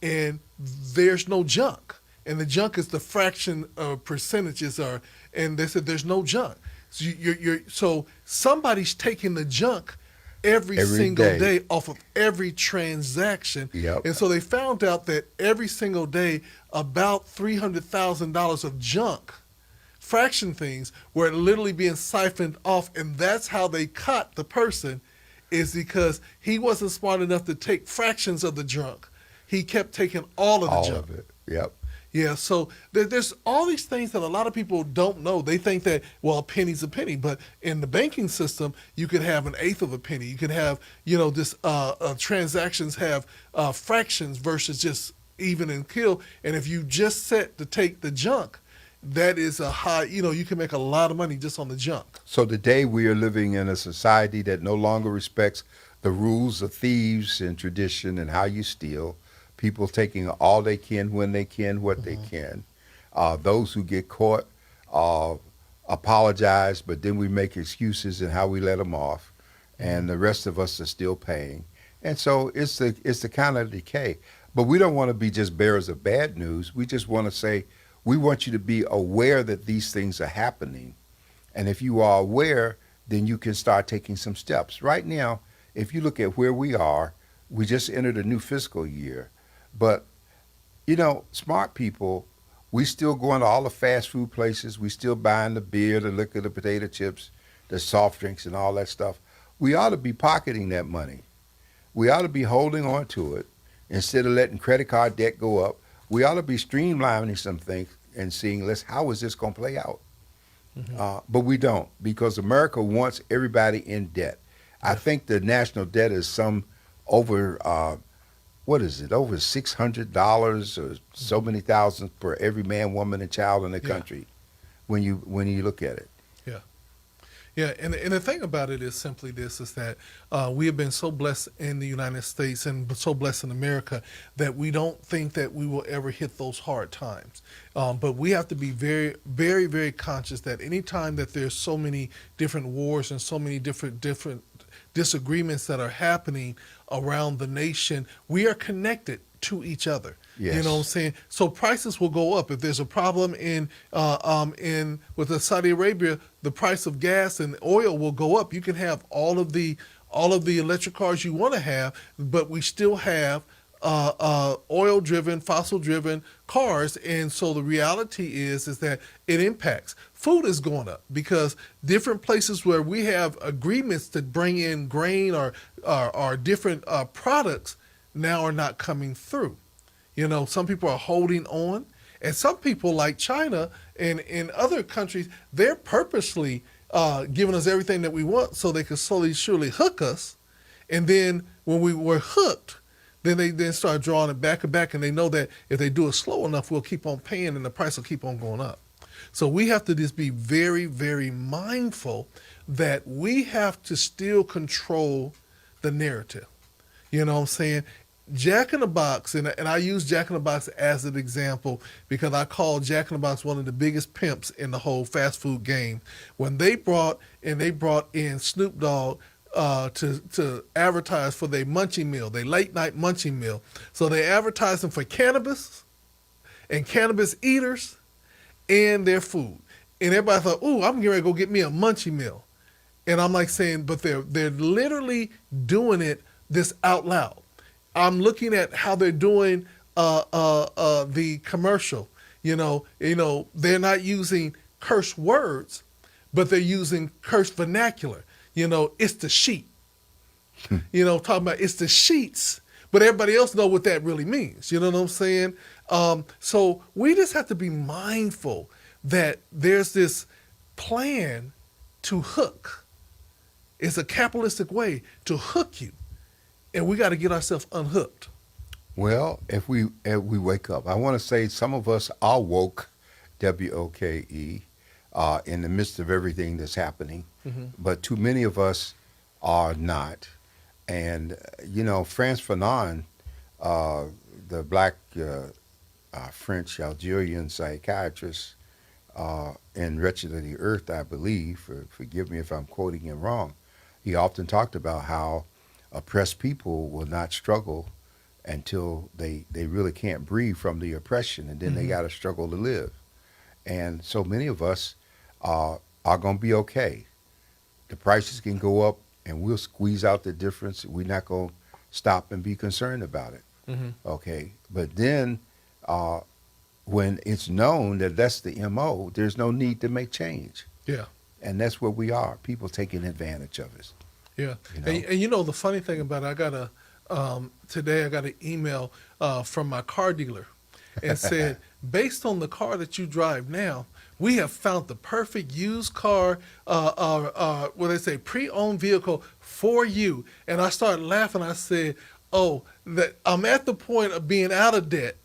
B: and there's no junk. And the junk is the fraction of percentages are, and they said there's no junk. So so somebody's taking the junk every single day off of every transaction.
A: Yep.
B: And so they found out that every single day about $300,000 of junk, fraction things, were literally being siphoned off, and that's how they caught the person, is because he wasn't smart enough to take fractions of the junk. He kept taking all of the junk.
A: All of it. Yep.
B: Yeah, so there's all these things that a lot of people don't know. They think that, well, a penny's a penny, but in the banking system, you could have an eighth of a penny. You could have, transactions have fractions versus just even and kill. And if you just set to take the junk, that is a high, you can make a lot of money just on the junk.
A: So today we are living in a society that no longer respects the rules of thieves and tradition and how you steal. People taking all they can, when they can, what they can. Those who get caught apologize, but then we make excuses and how we let them off, and the rest of us are still paying. And so it's the kind of decay. But we don't want to be just bearers of bad news. We just want to say, we want you to be aware that these things are happening. And if you are aware, then you can start taking some steps. Right now, if you look at where we are, we just entered a new fiscal year. But, smart people, we still going to all the fast food places. We still buying the beer, the liquor, the potato chips, the soft drinks, and all that stuff. We ought to be pocketing that money. We ought to be holding on to it instead of letting credit card debt go up. We ought to be streamlining some things and seeing, how is this going to play out? But we don't, because America wants everybody in debt. I think the national debt is over over $600 or so many thousands per every man, woman, and child in the country when you look at it.
B: Yeah, and the thing about it is simply this, is that we have been so blessed in the United States and so blessed in America that we don't think that we will ever hit those hard times. But we have to be very, very, very conscious that anytime that there's so many different wars and so many different disagreements that are happening around the nation, we are connected to each other.
A: Yes.
B: You know what I'm saying? So prices will go up. If there's a problem with the Saudi Arabia, the price of gas and oil will go up. You can have all of the electric cars you want to have, but we still have oil-driven, fossil-driven cars, and so the reality is that it impacts. Food is going up because different places where we have agreements to bring in grain or different products now are not coming through. Some people are holding on, and some people like China and in other countries, they're purposely giving us everything that we want so they can slowly, surely hook us, and then when we were hooked, then they start drawing it back and back, and they know that if they do it slow enough, we'll keep on paying and the price will keep on going up. So we have to just be very, very mindful that we have to still control the narrative. You know what I'm saying? Jack in the Box, and I use Jack in the Box as an example because I call Jack in the Box one of the biggest pimps in the whole fast food game. When they brought in Snoop Dogg to advertise for their munchie meal, their late night munchie meal. So they advertised them for cannabis and cannabis eaters and their food. And everybody thought, ooh, I'm getting ready to go get me a munchie meal. And I'm like saying, but they're literally doing this out loud. I'm looking at how they're doing the commercial. They're not using curse words, but they're using curse vernacular. It's the sheet. Talking about it's the sheets, but everybody else know what that really means. You know what I'm saying? So we just have to be mindful that there's this plan to hook. It's a capitalistic way to hook you, and we got to get ourselves unhooked.
A: Well, if we wake up, I want to say some of us are woke, WOKE, in the midst of everything that's happening, but too many of us are not. And Frantz Fanon, the black French Algerian psychiatrist in Wretched of the Earth, I believe, forgive me if I'm quoting him wrong, he often talked about how oppressed people will not struggle until they really can't breathe from the oppression, and then they got to struggle to live. And so many of us are going to be okay. The prices can go up, and we'll squeeze out the difference. We're not going to stop and be concerned about it. Okay, but then when it's known that that's the MO, there's no need to make change.
B: Yeah.
A: And that's where we are, people taking advantage of us.
B: Yeah.
A: You know?
B: And the funny thing about it, today I got an email from my car dealer and said, based on the car that you drive now, we have found the perfect used car, what they say, pre-owned vehicle for you. And I started laughing. I said, that I'm at the point of being out of debt,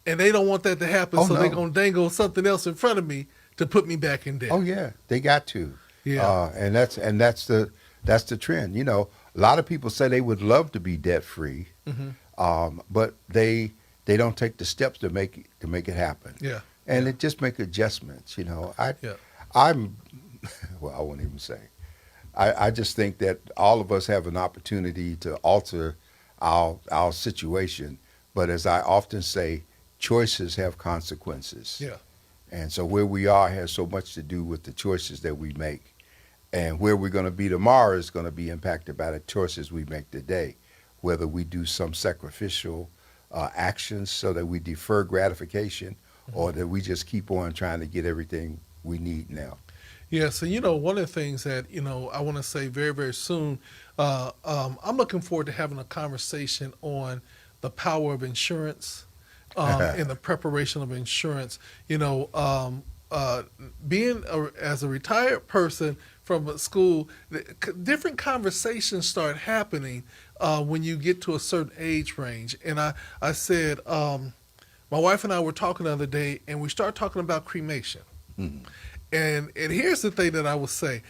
B: and they don't want that to happen, so they're going to dangle something else in front of me to put me back in debt.
A: Oh yeah, they got to.
B: Yeah.
A: And that's the trend. A lot of people say they would love to be debt free, but they don't take the steps to make it happen.
B: Yeah.
A: And it just make adjustments. I'm well, I won't even say. I just think that all of us have an opportunity to alter our situation, but as I often say, choices have consequences.
B: Yeah.
A: And so where we are has so much to do with the choices that we make. And where we're going to be tomorrow is going to be impacted by the choices we make today, whether we do some sacrificial actions so that we defer gratification, or that we just keep on trying to get everything we need now.
B: Yeah, so one of the things that I want to say very, very soon, I'm looking forward to having a conversation on the power of insurance and the preparation of insurance. Being as a retired person from a school, different conversations start happening when you get to a certain age range. And I said, my wife and I were talking the other day, and we started talking about cremation. And here's the thing that I will say.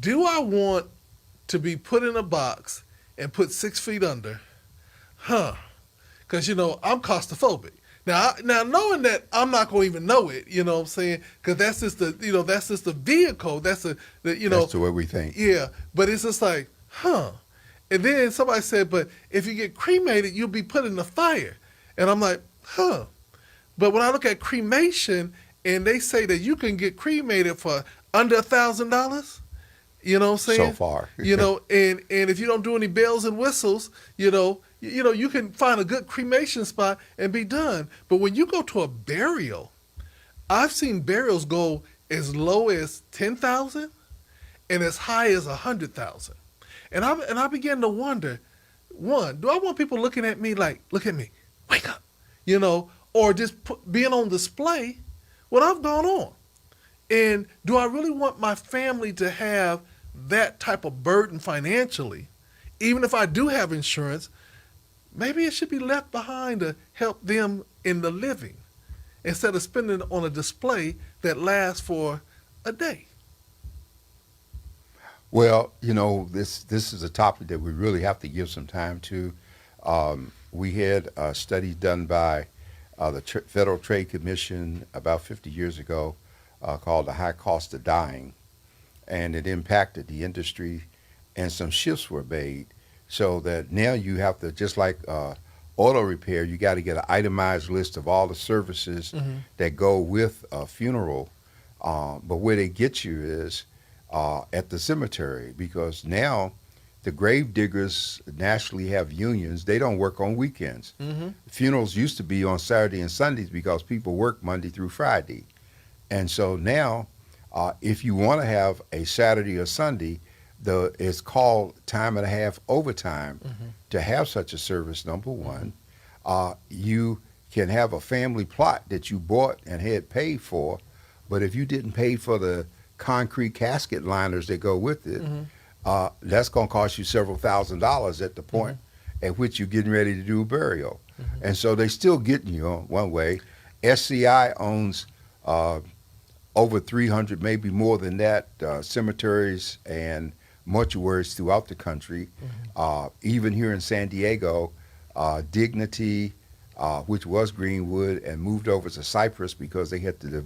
B: Do I want to be put in a box and put 6 feet under? Because, I'm claustrophobic. Now knowing that I'm not going to even know it, you know what I'm saying? Because that's just the vehicle. That's the
A: That's the way we think.
B: Yeah, but it's just like, And then somebody said, but if you get cremated, you'll be put in the fire. And I'm like, But when I look at cremation, and they say that you can get cremated for under $1,000, you know what I'm saying?
A: So far.
B: And if you don't do any bells and whistles, you can find a good cremation spot and be done. But when you go to a burial, I've seen burials go as low as $10,000 and as high as $100,000. And I began to wonder, one, do I want people looking at me like, look at me, wake up, or just being on display what I've gone on? And do I really want my family to have that type of burden financially? Even if I do have insurance, maybe it should be left behind to help them in the living instead of spending it on a display that lasts for a day.
A: Well, this is a topic that we really have to give some time to. We had a study done by the Federal Trade Commission about 50 years ago called The High Cost of Dying, and it impacted the industry, and some shifts were made so that now you have to, just like auto repair, you got to get an itemized list of all the services that go with a funeral, but where they get you is at the cemetery, because now the grave diggers nationally have unions. They don't work on weekends. Funerals used to be on Saturday and Sundays because people work Monday through Friday. And so now, if you want to have a Saturday or Sunday, it's called time and a half overtime to have such a service, number one. You can have a family plot that you bought and had paid for, But if you didn't pay for the concrete casket liners that go with it, that's going to cost you several $1,000s at the point at which you're getting ready to do a burial. And so they still getting you on one way. SCI owns over 300, maybe more than that, cemeteries and mortuaries throughout the country. Even here in San Diego, Dignity, which was Greenwood, and moved over to Cypress because they had to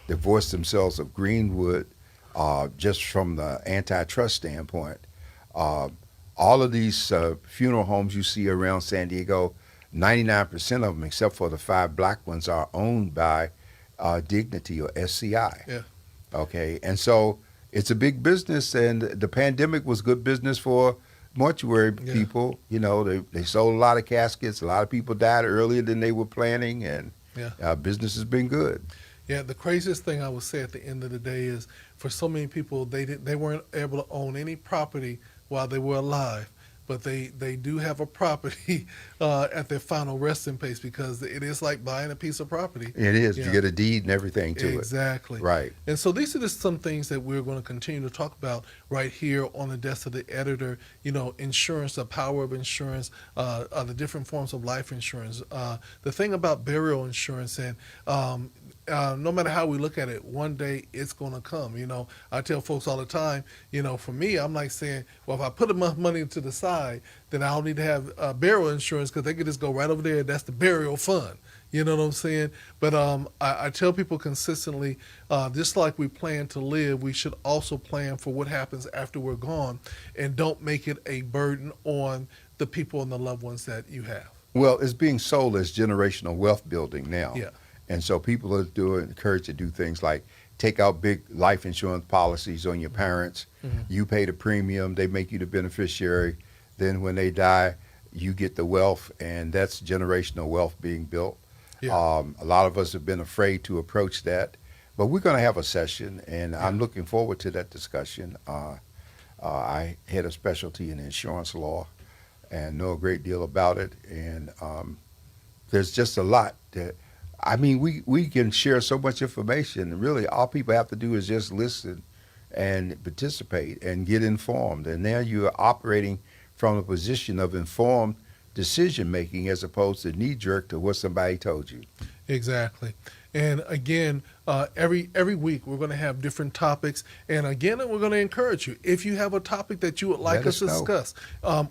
A: divorce themselves of Greenwood just from the antitrust standpoint. All of these funeral homes you see around San Diego, 99% of them, except for the 5 black ones, are owned by Dignity or SCI.
B: Yeah.
A: Okay, and so it's a big business, and the pandemic was good business for mortuary people. You know, they sold a lot of caskets. A lot of people died earlier than they were planning, and business has been good.
B: Yeah, the craziest thing I would say at the end of the day is for so many people, they weren't able to own any property while they were alive. But they do have a property at their final resting place, because it is like buying a piece of property.
A: It is. You get a deed and everything to it.
B: Exactly.
A: Right.
B: And so these are just some things that we're going to continue to talk about right here on the desk of the editor. You know, insurance, the power of insurance, the different forms of life insurance. The thing about burial insurance, and no matter how we look at it, one day it's going to come. You know, I tell folks all the time, you know, for me, I'm like saying, well, if I put enough money to the side, then I don't need to have burial insurance, because they could just go right over there. That's the burial fund. You know what I'm saying? But I tell people consistently, just like we plan to live, we should also plan for what happens after we're gone, and don't make it a burden on the people and the loved ones that you have.
A: Well, it's being sold as generational wealth building now.
B: Yeah.
A: And so people are encouraged to do things like take out big life insurance policies on your parents. You pay the premium, they make you the beneficiary. Then when they die, you get the wealth, and that's generational wealth being built.
B: Yeah.
A: A lot of us have been afraid to approach that, but we're going to have a session, and I'm looking forward to that discussion. I had a specialty in insurance law and know a great deal about it, and there's just a lot that, I mean, we can share so much information, and really all people have to do is just listen and participate and get informed. And now you're operating from a position of informed decision making as opposed to knee jerk to what somebody told you.
B: Exactly. And again, every week we're going to have different topics. And again, we're going to encourage you, if you have a topic that you would like us to discuss,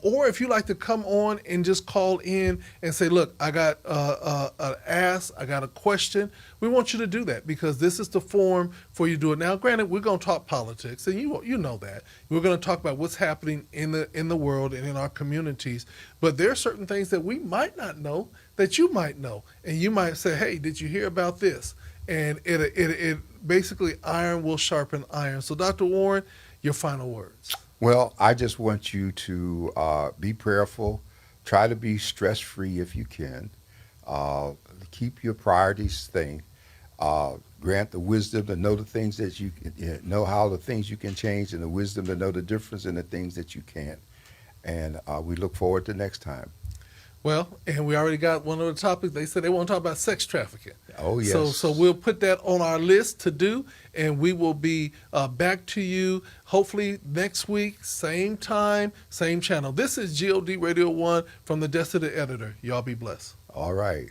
B: or if you'd like to come on and just call in and say, look, I got an ask, I got a question, we want you to do that, because this is the forum for you to do it. Now, granted, we're going to talk politics, and you know that. We're going to talk about what's happening in the world and in our communities. But there are certain things that we might not know that you might know. And you might say, hey, did you hear about this? And it basically, iron will sharpen iron. So, Dr. Warren, your final words.
A: Well, I just want you to be prayerful, try to be stress-free if you can, keep your priorities grant the wisdom to know the things that you know, how the things you can change, and the wisdom to know the difference in the things that you can't. And we look forward to next time.
B: Well, and we already got one of the topics. They said they want to talk about sex trafficking.
A: Oh, yes.
B: So we'll put that on our list to do, and we will be back to you hopefully next week, same time, same channel. This is GOD Radio 1 from the desk of the editor. Y'all be blessed.
A: All right.